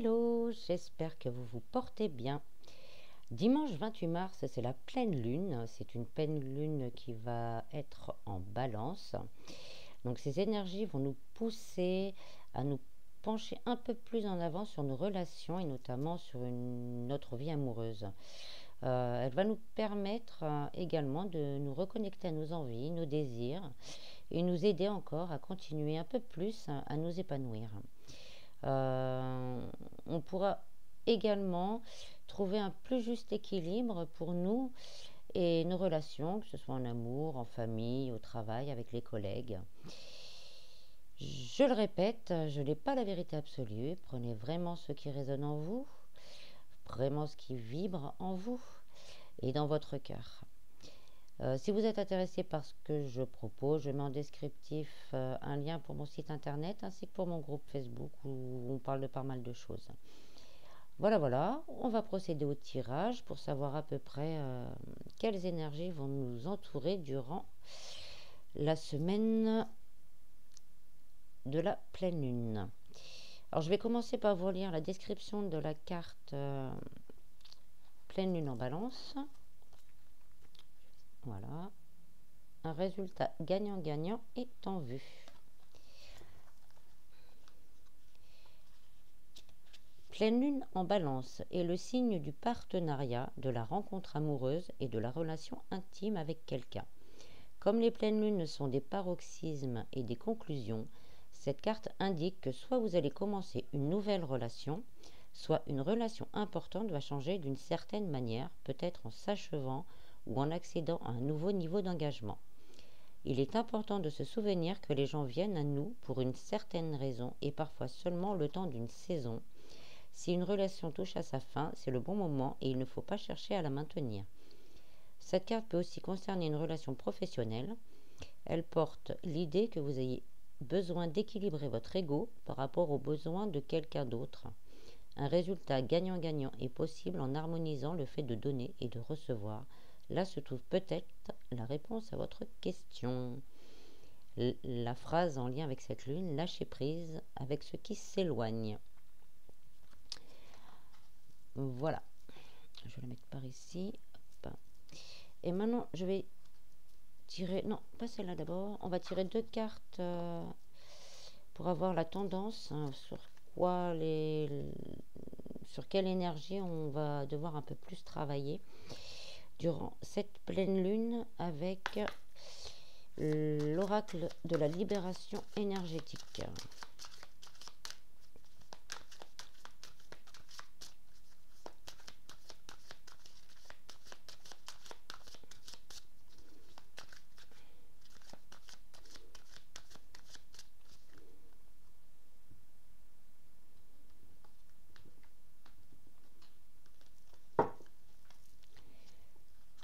Hello, j'espère que vous vous portez bien. Dimanche 28 mars, c'est la pleine lune. C'est une pleine lune qui va être en balance. Donc ces énergies vont nous pousser à nous pencher un peu plus en avant sur nos relations et notamment sur notre vie amoureuse. Elle va nous permettre également de nous reconnecter à nos envies, nos désirs et nous aider encore à continuer un peu plus à nous épanouir. On pourra également trouver un plus juste équilibre pour nous et nos relations, que ce soit en amour, en famille, au travail, avec les collègues. Je le répète, je n'ai pas la vérité absolue. Prenez vraiment ce qui résonne en vous, vraiment ce qui vibre en vous et dans votre cœur. Si vous êtes intéressé par ce que je propose, je mets en descriptif un lien pour mon site internet ainsi que pour mon groupe Facebook où on parle de pas mal de choses. Voilà, on va procéder au tirage pour savoir à peu près quelles énergies vont nous entourer durant la semaine de la pleine lune. Alors je vais commencer par vous lire la description de la carte pleine lune en balance. Voilà. Un résultat gagnant-gagnant est en vue. Pleine lune en balance est le signe du partenariat, de la rencontre amoureuse et de la relation intime avec quelqu'un. Comme les pleines lunes sont des paroxysmes et des conclusions, cette carte indique que soit vous allez commencer une nouvelle relation, soit une relation importante va changer d'une certaine manière, peut-être en s'achevant ou en accédant à un nouveau niveau d'engagement. Il est important de se souvenir que les gens viennent à nous pour une certaine raison et parfois seulement le temps d'une saison. Si une relation touche à sa fin, c'est le bon moment et il ne faut pas chercher à la maintenir. Cette carte peut aussi concerner une relation professionnelle. Elle porte l'idée que vous ayez besoin d'équilibrer votre ego par rapport aux besoins de quelqu'un d'autre. Un résultat gagnant-gagnant est possible en harmonisant le fait de donner et de recevoir. Là se trouve peut-être la réponse à votre question. La phrase en lien avec cette lune, lâcher prise avec ce qui s'éloigne. Voilà, je vais la mettre par ici. Hop. Et maintenant, je vais tirer, non, pas celle-là d'abord. On va tirer deux cartes pour avoir la tendance sur quelle énergie on va devoir un peu plus travailler durant cette pleine lune avec l'oracle de la libération énergétique.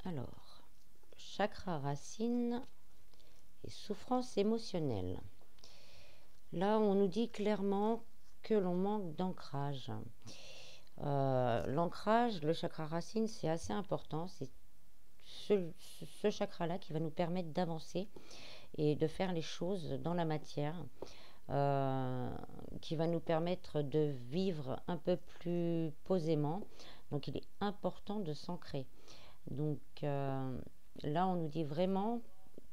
Alors, chakra racine et souffrance émotionnelle. Là, on nous dit clairement que l'on manque d'ancrage. L'ancrage, le chakra racine, c'est assez important. C'est ce chakra-là qui va nous permettre d'avancer et de faire les choses dans la matière, qui va nous permettre de vivre un peu plus posément. Donc, il est important de s'ancrer. Donc, là, on nous dit vraiment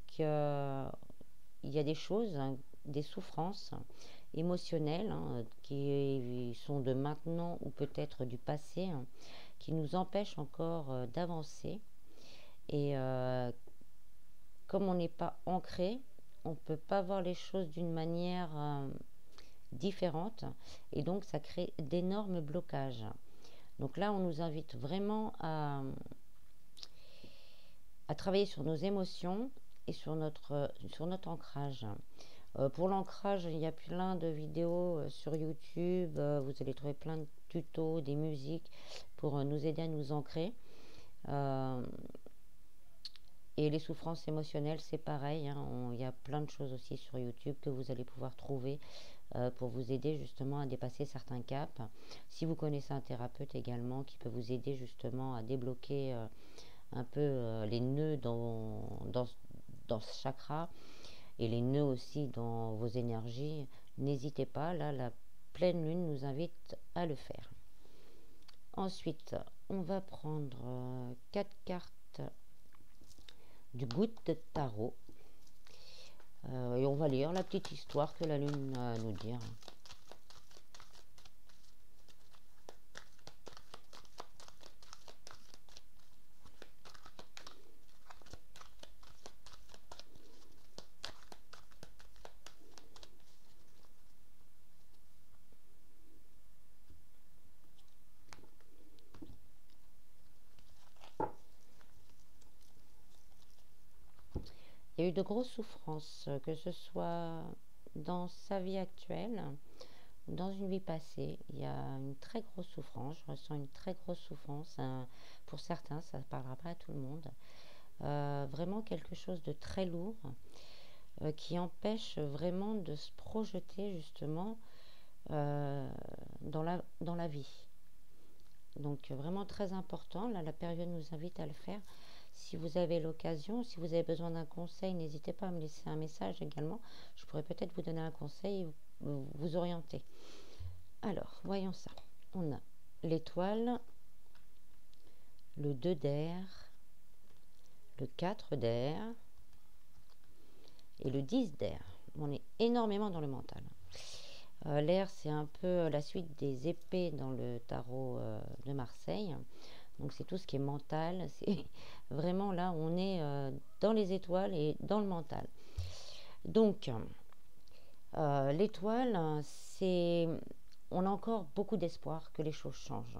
qu'il y a des choses, des souffrances émotionnelles qui sont de maintenant ou peut-être du passé, qui nous empêchent encore d'avancer. Et comme on n'est pas ancré, on ne peut pas voir les choses d'une manière différente et donc ça crée d'énormes blocages. Donc là, on nous invite vraiment à travailler sur nos émotions et sur notre ancrage. Pour l'ancrage, il y a plein de vidéos sur YouTube. Vous allez trouver plein de tutos, des musiques pour nous aider à nous ancrer. Et les souffrances émotionnelles, c'est pareil. Il y a plein de choses aussi sur YouTube que vous allez pouvoir trouver pour vous aider justement à dépasser certains caps. Si vous connaissez un thérapeute également qui peut vous aider justement à débloquer un peu les nœuds dans ce chakra et les nœuds aussi dans vos énergies, n'hésitez pas. Là, la pleine lune nous invite à le faire. Ensuite, on va prendre 4 cartes du goutte de tarot. Et on va lire la petite histoire que la lune a à nous dire. Il y a eu de grosses souffrances, que ce soit dans sa vie actuelle ou dans une vie passée. Il y a une très grosse souffrance. Je ressens une très grosse souffrance. Pour certains, ça ne parlera pas à tout le monde. Vraiment quelque chose de très lourd qui empêche vraiment de se projeter justement dans la vie. Donc vraiment très important. Là, la période nous invite à le faire. Si vous avez l'occasion, si vous avez besoin d'un conseil, n'hésitez pas à me laisser un message également. Je pourrais peut-être vous donner un conseil et vous orienter. Alors, voyons ça. On a l'étoile, le 2 d'air, le 4 d'air et le 10 d'air. On est énormément dans le mental. L'air, c'est un peu la suite des épées dans le tarot de Marseille. Donc c'est tout ce qui est mental. C'est vraiment là, on est dans les étoiles et dans le mental. Donc, l'étoile, on a encore beaucoup d'espoir que les choses changent.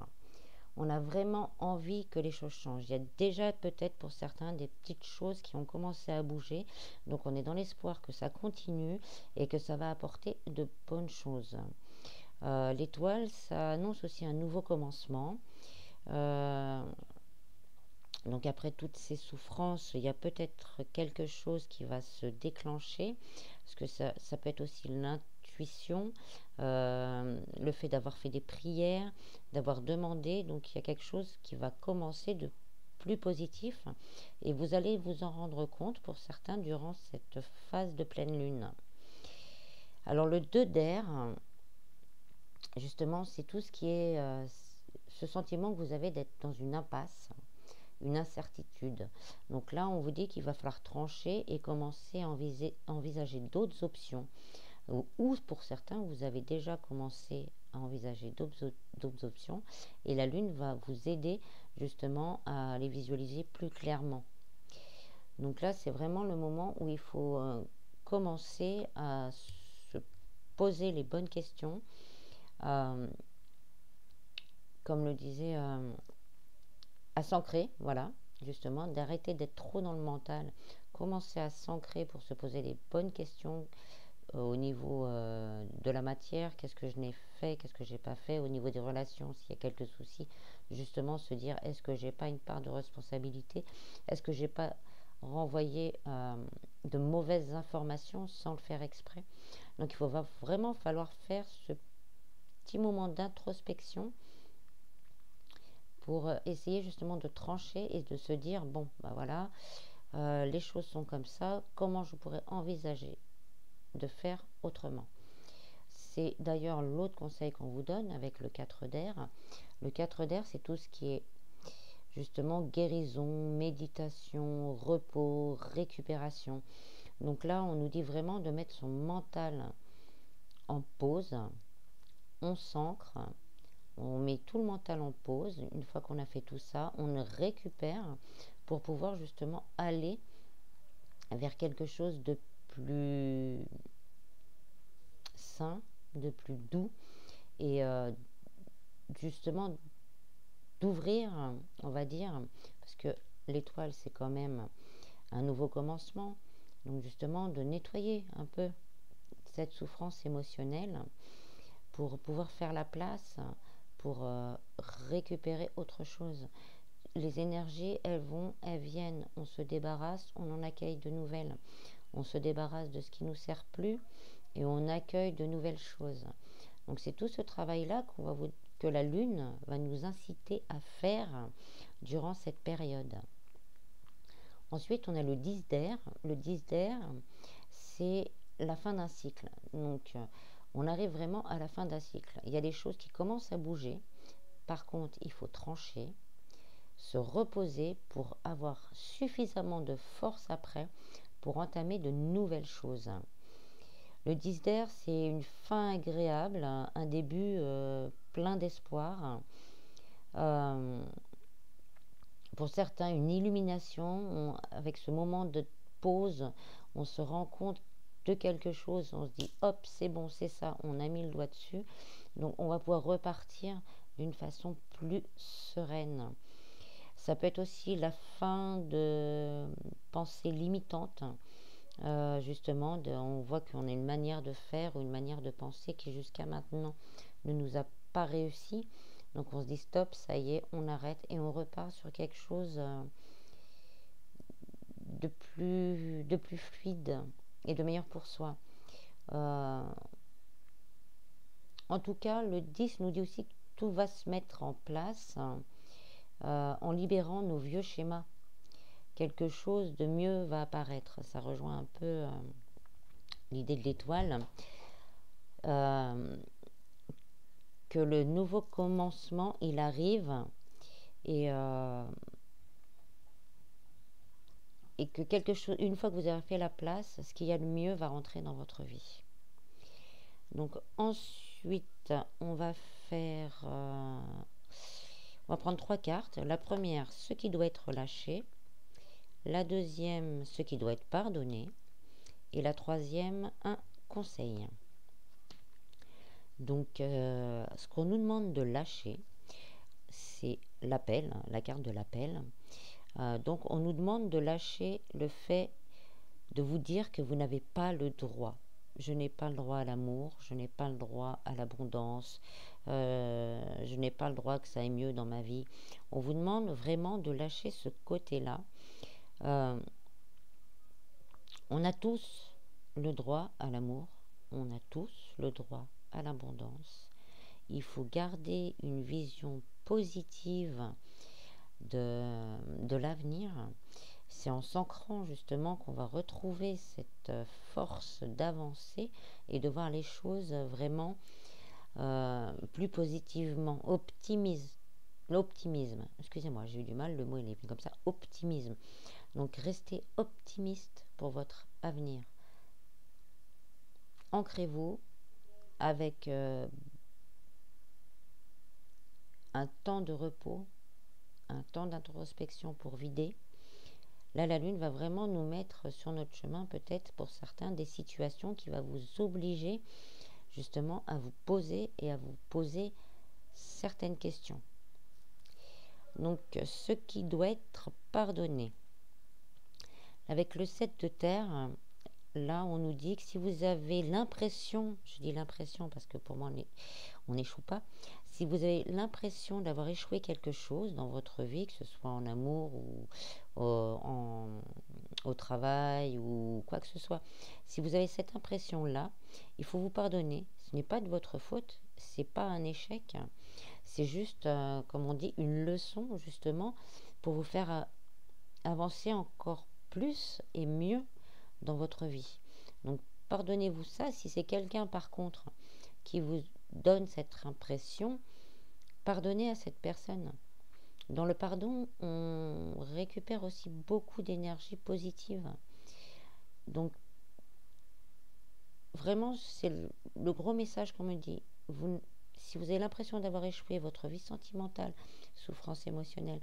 On a vraiment envie que les choses changent. Il y a déjà peut-être pour certains des petites choses qui ont commencé à bouger. Donc on est dans l'espoir que ça continue et que ça va apporter de bonnes choses. L'étoile, ça annonce aussi un nouveau commencement. Donc après toutes ces souffrances, il y a peut-être quelque chose qui va se déclencher, parce que ça peut être aussi l'intuition, le fait d'avoir fait des prières, d'avoir demandé. Donc il y a quelque chose qui va commencer de plus positif, et vous allez vous en rendre compte pour certains durant cette phase de pleine lune. Alors le 2 d'air, justement, c'est tout ce qui est ce sentiment que vous avez d'être dans une impasse, une incertitude. Donc là, on vous dit qu'il va falloir trancher et commencer à envisager d'autres options. Ou pour certains, vous avez déjà commencé à envisager d'autres options, et la Lune va vous aider justement à les visualiser plus clairement. Donc là, c'est vraiment le moment où il faut commencer à se poser les bonnes questions. Comme le disait, à s'ancrer, voilà, justement, d'arrêter d'être trop dans le mental, commencer à s'ancrer pour se poser les bonnes questions au niveau de la matière. Qu'est-ce que je n'ai fait, qu'est-ce que j'ai pas fait, au niveau des relations, s'il y a quelques soucis, justement se dire, est-ce que j'ai pas une part de responsabilité, est-ce que j'ai pas renvoyé de mauvaises informations sans le faire exprès. Donc il va vraiment falloir faire ce petit moment d'introspection pour essayer justement de trancher et de se dire, bon, bah voilà, les choses sont comme ça, comment je pourrais envisager de faire autrement. C'est d'ailleurs l'autre conseil qu'on vous donne avec le 4 d'air. Le 4 d'air, c'est tout ce qui est justement guérison, méditation, repos, récupération. Donc là, on nous dit vraiment de mettre son mental en pause, on s'ancre, on met tout le mental en pause. Une fois qu'on a fait tout ça, on le récupère pour pouvoir justement aller vers quelque chose de plus sain, de plus doux, et justement d'ouvrir, on va dire, parce que l'étoile, c'est quand même un nouveau commencement. Donc justement, de nettoyer un peu cette souffrance émotionnelle pour pouvoir faire la place, pour récupérer autre chose. Les énergies, elles vont, elles viennent, on se débarrasse, on en accueille de nouvelles. On se débarrasse de ce qui ne nous sert plus et on accueille de nouvelles choses. Donc c'est tout ce travail-là que la Lune va nous inciter à faire durant cette période. Ensuite, on a le 10 d'air. Le 10 d'air, c'est la fin d'un cycle. Donc, On arrive vraiment à la fin d'un cycle. Il y a des choses qui commencent à bouger. Par contre, il faut trancher, se reposer pour avoir suffisamment de force après pour entamer de nouvelles choses. Le 10 d'air, c'est une fin agréable, un début plein d'espoir. Pour certains, une illumination. Avec ce moment de pause, on se rend compte de quelque chose. On se dit, hop, c'est bon, c'est ça. On a mis le doigt dessus. Donc, on va pouvoir repartir d'une façon plus sereine. Ça peut être aussi la fin de pensées limitantes. Justement, on voit qu'on a une manière de faire ou une manière de penser qui jusqu'à maintenant ne nous a pas réussi. Donc on se dit stop, ça y est, on arrête et on repart sur quelque chose de plus fluide et de meilleur pour soi. En tout cas, le 10 nous dit aussi que tout va se mettre en place en libérant nos vieux schémas. Quelque chose de mieux va apparaître. Ça rejoint un peu l'idée de l'étoile. Que le nouveau commencement, il arrive et que quelque chose, une fois que vous avez fait la place, ce qu'il y a de mieux va rentrer dans votre vie. Donc ensuite, on va faire... on va prendre 3 cartes. La première, ce qui doit être lâché. La deuxième, ce qui doit être pardonné. Et la troisième, un conseil. Donc, ce qu'on nous demande de lâcher, c'est l'appel, la carte de l'appel. Donc, on nous demande de lâcher le fait de vous dire que vous n'avez pas le droit. Je n'ai pas le droit à l'amour, je n'ai pas le droit à l'abondance, je n'ai pas le droit que ça aille mieux dans ma vie. On vous demande vraiment de lâcher ce côté-là. On a tous le droit à l'amour, on a tous le droit à l'abondance. Il faut garder une vision positive de l'avenir. C'est en s'ancrant justement qu'on va retrouver cette force d'avancer et de voir les choses vraiment plus positivement. L'optimisme, excusez-moi, j'ai eu du mal, le mot il est comme ça, optimisme. Donc restez optimiste pour votre avenir. Ancrez-vous avec un temps de repos, un temps d'introspection pour vider. Là, la Lune va vraiment nous mettre sur notre chemin, peut-être pour certains, des situations qui vont vous obliger justement à vous poser et à vous poser certaines questions. Donc, ce qui doit être pardonné. Avec le 7 de terre, là, on nous dit que si vous avez l'impression, je dis l'impression parce que pour moi, on n'échoue pas, si vous avez l'impression d'avoir échoué quelque chose dans votre vie, que ce soit en amour ou au travail ou quoi que ce soit, si vous avez cette impression-là, il faut vous pardonner. Ce n'est pas de votre faute, c'est pas un échec, c'est juste, comme on dit, une leçon justement pour vous faire avancer encore plus et mieux dans votre vie. Donc pardonnez-vous ça. Si c'est quelqu'un par contre qui vous donne cette impression, pardonnez à cette personne. Dans le pardon, on récupère aussi beaucoup d'énergie positive. Donc vraiment, c'est le gros message qu'on me dit. Si vous avez l'impression d'avoir échoué votre vie sentimentale, souffrance émotionnelle,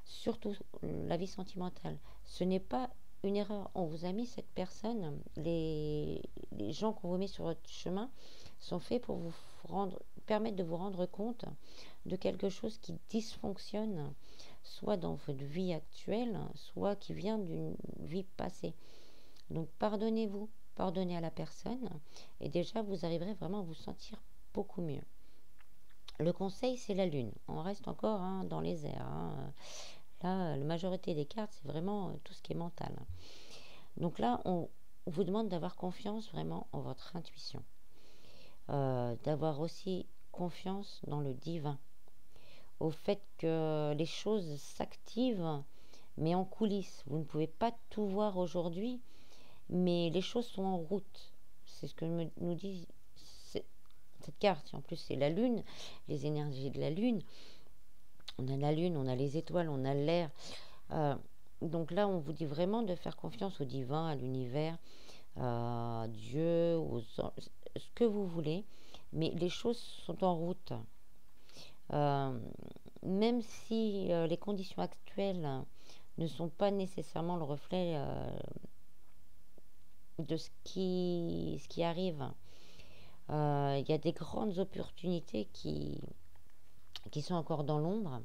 surtout la vie sentimentale, ce n'est pas une erreur. On vous a mis cette personne, les gens qu'on vous met sur votre chemin sont faits pour vous permettre de vous rendre compte de quelque chose qui dysfonctionne, soit dans votre vie actuelle, soit qui vient d'une vie passée. Donc pardonnez-vous, pardonnez à la personne, et déjà vous arriverez vraiment à vous sentir beaucoup mieux. Le conseil, c'est la Lune. On reste encore dans les airs. Là, la majorité des cartes, c'est vraiment tout ce qui est mental. Donc là, on vous demande d'avoir confiance vraiment en votre intuition. D'avoir aussi confiance dans le divin. Au fait que les choses s'activent, mais en coulisses. Vous ne pouvez pas tout voir aujourd'hui, mais les choses sont en route. C'est ce que nous dit cette carte. En plus, c'est la Lune, les énergies de la Lune. On a la Lune, on a les étoiles, on a l'air. Donc là, on vous dit vraiment de faire confiance au divin, à l'univers, à Dieu, ce que vous voulez. Mais les choses sont en route. Même si les conditions actuelles ne sont pas nécessairement le reflet de ce qui arrive. Il y a des grandes opportunités qui sont encore dans l'ombre.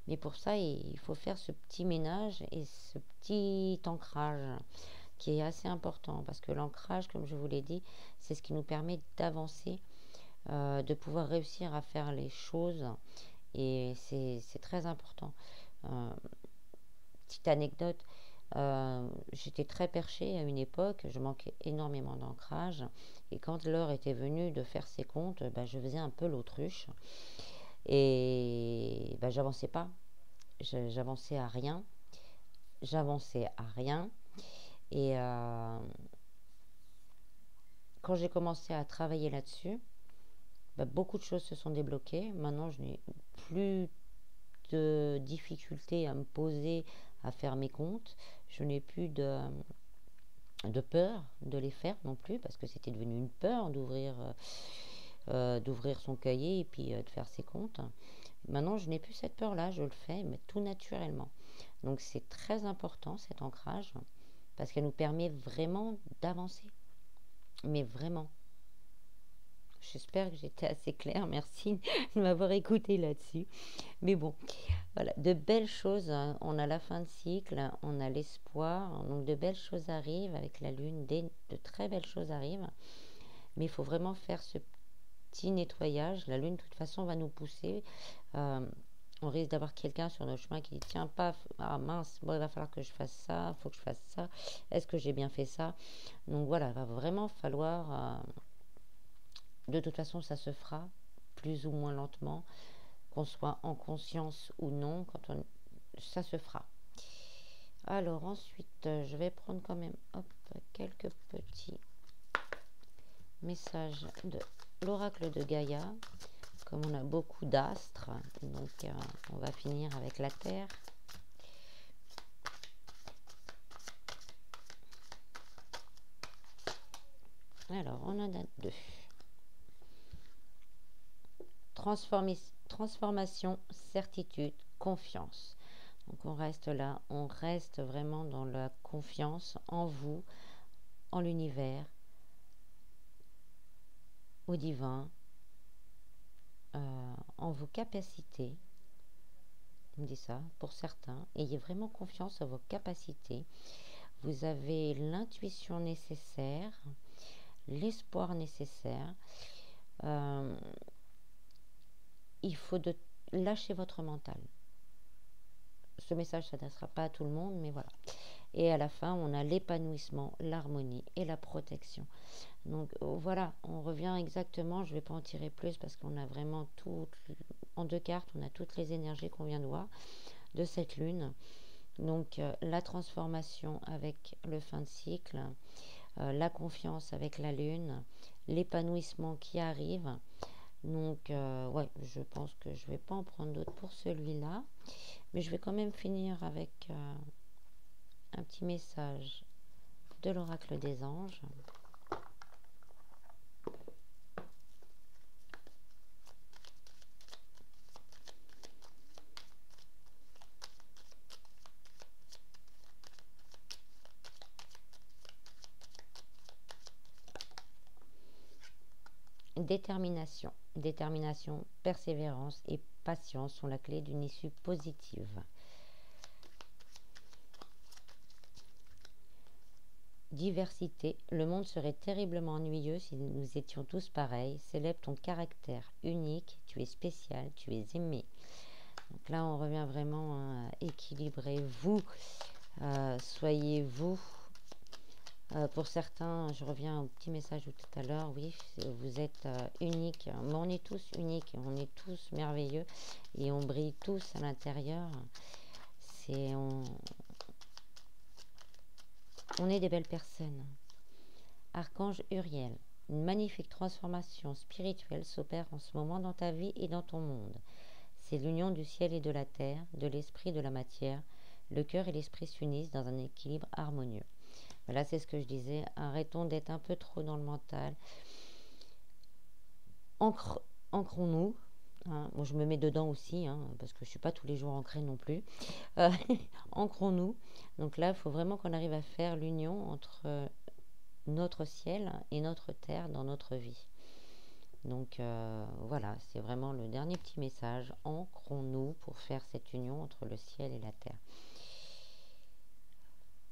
Mais pour ça, il faut faire ce petit ménage et ce petit ancrage qui est assez important. Parce que l'ancrage, comme je vous l'ai dit, c'est ce qui nous permet d'avancer, de pouvoir réussir à faire les choses. Et c'est très important. Petite anecdote, j'étais très perchée à une époque, je manquais énormément d'ancrage. Et quand l'heure était venue de faire ses comptes, je faisais un peu l'autruche. Et j'avançais pas. J'avançais à rien. J'avançais à rien. Et quand j'ai commencé à travailler là-dessus, beaucoup de choses se sont débloquées. Maintenant, je n'ai plus de difficultés à me poser, à faire mes comptes. Je n'ai plus de peur de les faire non plus, parce que c'était devenu une peur d'ouvrir son cahier et puis de faire ses comptes. Maintenant, je n'ai plus cette peur-là, je le fais, mais tout naturellement. Donc, c'est très important, cet ancrage, parce qu'elle nous permet vraiment d'avancer. Mais vraiment. J'espère que j'étais assez claire. Merci de m'avoir écouté là-dessus. Mais bon, voilà, de belles choses. Hein. On a la fin de cycle, on a l'espoir. Donc, de belles choses arrivent avec la Lune. De très belles choses arrivent. Mais il faut vraiment faire ce petit nettoyage. La Lune, de toute façon, va nous pousser. On risque d'avoir quelqu'un sur notre chemin qui dit tiens, paf, ah mince, bon, il va falloir que je fasse ça, il faut que je fasse ça. Est-ce que j'ai bien fait ça? Donc voilà, il va vraiment falloir. De toute façon, ça se fera plus ou moins lentement, qu'on soit en conscience ou non, ça se fera. Alors ensuite, je vais prendre quand même quelques petits messages de l'oracle de Gaïa. Comme on a beaucoup d'astres, donc on va finir avec la Terre. Alors, on en a deux. Transformation, certitude, confiance. Donc on reste là, on reste vraiment dans la confiance en vous, en l'univers, au divin, en vos capacités. On dit ça pour certains. Ayez vraiment confiance en vos capacités. Vous avez l'intuition nécessaire, l'espoir nécessaire. Il faut lâcher votre mental. Ce message ne s'adressera pas à tout le monde, mais voilà. Et à la fin, on a l'épanouissement, l'harmonie et la protection. Donc voilà, on revient exactement, je ne vais pas en tirer plus parce qu'on a vraiment en deux cartes, on a toutes les énergies qu'on vient de voir de cette lune. Donc la transformation avec le fin de cycle, la confiance avec la lune, l'épanouissement qui arrive. Donc ouais, je pense que je ne vais pas en prendre d'autres pour celui-là. Mais je vais quand même finir avec un petit message de l'oracle des anges. Détermination. Détermination, persévérance et patience sont la clé d'une issue positive. Diversité. Le monde serait terriblement ennuyeux si nous étions tous pareils. Célèbre ton caractère unique. Tu es spécial. Tu es aimé. Donc là, on revient vraiment à équilibrez-vous. Soyez-vous. Pour certains, je reviens au petit message de tout à l'heure, oui, vous êtes unique, mais on est tous uniques, on est tous merveilleux et on brille tous à l'intérieur. On est des belles personnes. Archange Uriel, Une magnifique transformation spirituelle s'opère en ce moment dans ta vie et dans ton monde. C'est l'union du ciel et de la terre, de l'esprit et de la matière. Le cœur et l'esprit s'unissent dans un équilibre harmonieux. Voilà, c'est ce que je disais. Arrêtons d'être un peu trop dans le mental. Ancrons-nous. Hein, moi, je me mets dedans aussi, hein, parce que je ne suis pas tous les jours ancrée non plus. Ancrons-nous. Donc là, il faut vraiment qu'on arrive à faire l'union entre notre ciel et notre terre dans notre vie. Donc voilà, c'est vraiment le dernier petit message. Ancrons-nous pour faire cette union entre le ciel et la terre.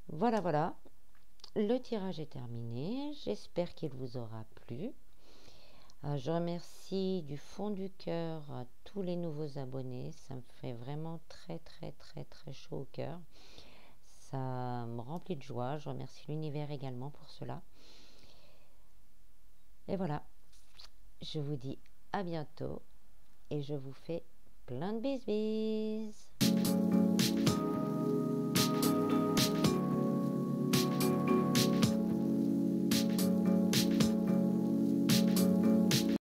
Voilà, voilà. Le tirage est terminé. J'espère qu'il vous aura plu. Je remercie du fond du cœur tous les nouveaux abonnés. Ça me fait vraiment très très très très chaud au cœur. Ça me remplit de joie. Je remercie l'univers également pour cela. Et voilà. Je vous dis à bientôt et je vous fais plein de bisous.